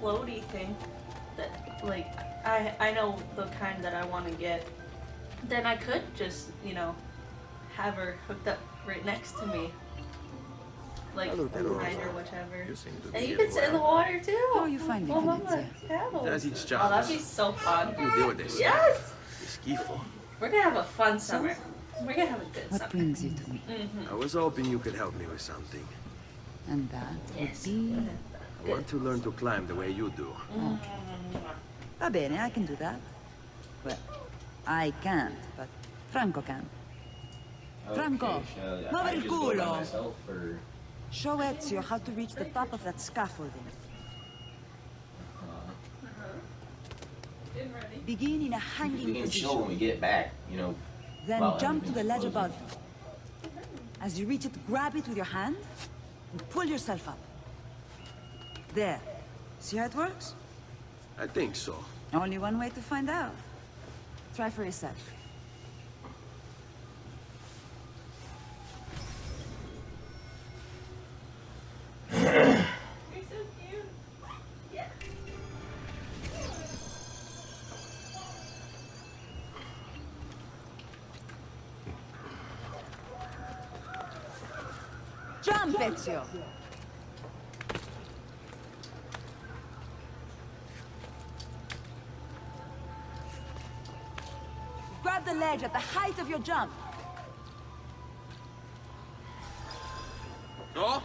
floaty thing that, like, I know the kind that I want to get, then I could just, have her hooked up right next to me. Like, Hello, overnight or Rosa. whichever. You seem to And be you getting can sit in the well. water too. How are you finding Oh, mama, Venezia? paddles. As each Oh, that'd chance. be so fun. You deal with this. Yes! Schifo. We're gonna have a fun summer. We're gonna have a good What summer. brings you to me? I was hoping you could help me with something. And that Yes. would be... I want to learn to climb the way you do. Va bene, I can do that. Well, I can't, but Franco can. Franco, muove il culo! Show Ezio how to reach the top of that scaffolding. Begin in a hanging We can show when we position. get back, Then well, jump to the ledge closing. above you. As you reach it, grab it with your hand and pull yourself up. There. See how it works? I think so. Only one way to find out. Try for yourself. You're so cute. Yeah. Jump, Ezio! Grab the ledge at the height of your jump. Oh?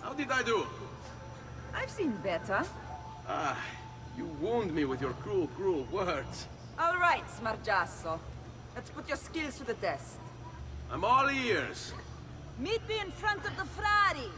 How did I do? I've seen better. Ah, you wound me with your cruel, cruel words. All right, Smargiasso. Let's put your skills to the test. I'm all ears. Meet me in front of the Frari.